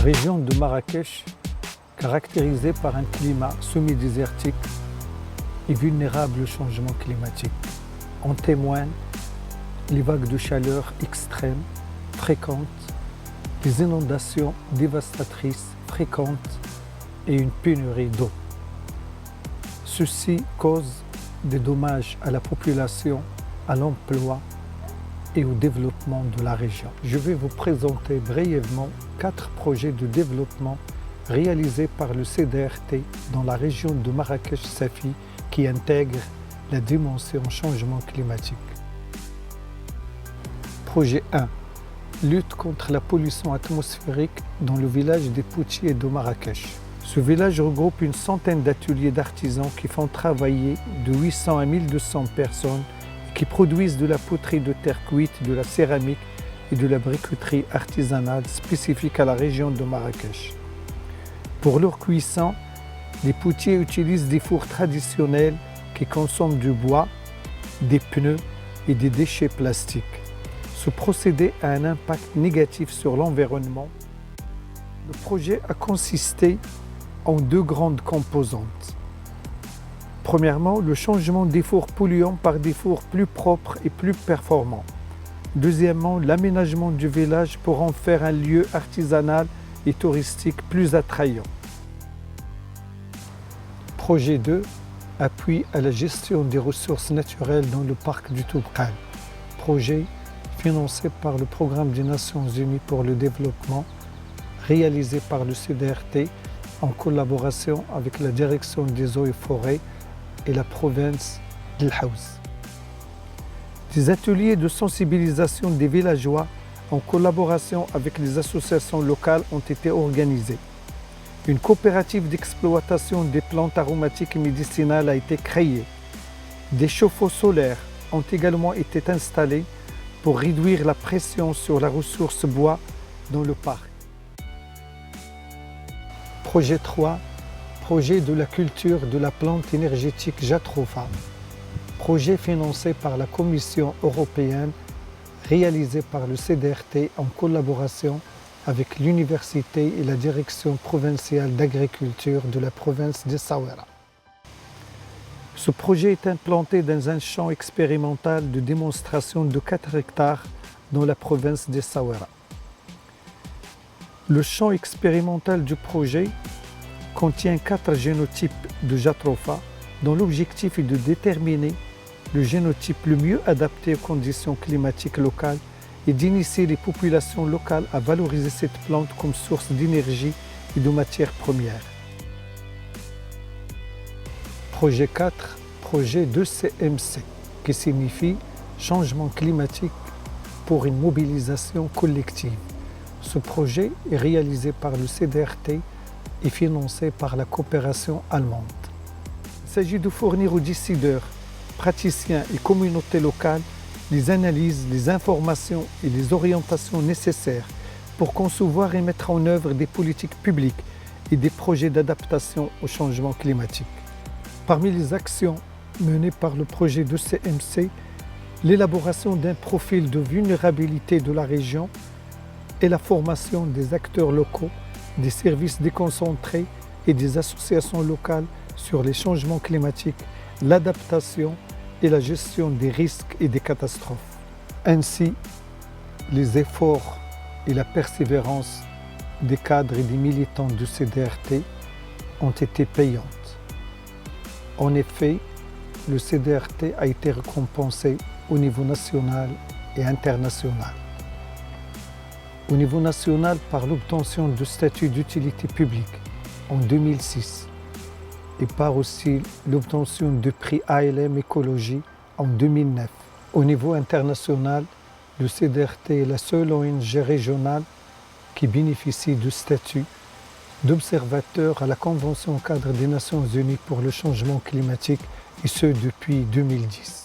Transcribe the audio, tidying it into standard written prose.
région de Marrakech, caractérisée par un climat semi-désertique, est vulnérable au changement climatique. En témoignent les vagues de chaleur extrêmes, fréquentes, les inondations dévastatrices fréquentes et une pénurie d'eau. Ceci cause des dommages à la population, à l'emploi et au développement de la région. Je vais vous présenter brièvement 4 projets de développement réalisés par le CDRT dans la région de Marrakech-Safi qui intègrent la dimension changement climatique. Projet 1. Lutte contre la pollution atmosphérique dans le village des Potiers de Marrakech. Ce village regroupe une centaine d'ateliers d'artisans qui font travailler de 800 à 1200 personnes et qui produisent de la poterie de terre cuite, de la céramique et de la briqueterie artisanale spécifique à la région de Marrakech. Pour leur cuisson, les potiers utilisent des fours traditionnels qui consomment du bois, des pneus et des déchets plastiques. Ce procédé a un impact négatif sur l'environnement. Le projet a consisté en 2 grandes composantes. Premièrement, le changement des fours polluants par des fours plus propres et plus performants. Deuxièmement, l'aménagement du village pour en faire un lieu artisanal et touristique plus attrayant. Projet 2. Appui à la gestion des ressources naturelles dans le parc du Toubkal. Projet financé par le Programme des Nations Unies pour le développement, réalisé par le CDRT en collaboration avec la Direction des eaux et forêts et la province d'El Haouz. Des ateliers de sensibilisation des villageois en collaboration avec les associations locales ont été organisés. Une coopérative d'exploitation des plantes aromatiques et médicinales a été créée. Des chauffe-eau solaires ont également été installés pour réduire la pression sur la ressource bois dans le parc. Projet 3. Projet de la culture de la plante énergétique Jatropha. Projet financé par la Commission européenne, réalisé par le CDRT en collaboration avec l'université et la direction provinciale d'agriculture de la province d'Essaouira. Ce projet est implanté dans un champ expérimental de démonstration de 4 hectares dans la province d'Essaouira. Le champ expérimental du projet contient 4 génotypes de Jatropha dont l'objectif est de déterminer le génotype le mieux adapté aux conditions climatiques locales et d'initier les populations locales à valoriser cette plante comme source d'énergie et de matières premières. Projet 4, projet 2CMC, qui signifie Changement climatique pour une mobilisation collective. Ce projet est réalisé par le CDRT et financé par la coopération allemande. Il s'agit de fournir aux décideurs, praticiens et communautés locales les analyses, les informations et les orientations nécessaires pour concevoir et mettre en œuvre des politiques publiques et des projets d'adaptation au changement climatique. Parmi les actions menées par le projet 2CMC, l'élaboration d'un profil de vulnérabilité de la région et la formation des acteurs locaux, des services déconcentrés et des associations locales sur les changements climatiques, l'adaptation et la gestion des risques et des catastrophes. Ainsi, les efforts et la persévérance des cadres et des militants du CDRT ont été payantes. En effet, le CDRT a été récompensé au niveau national et international. Au niveau national par l'obtention du statut d'utilité publique en 2006 et par aussi l'obtention du prix ALM Écologie en 2009. Au niveau international, le CDRT est la seule ONG régionale qui bénéficie du statut d'observateur à la Convention cadre des Nations Unies pour le changement climatique et ce depuis 2010.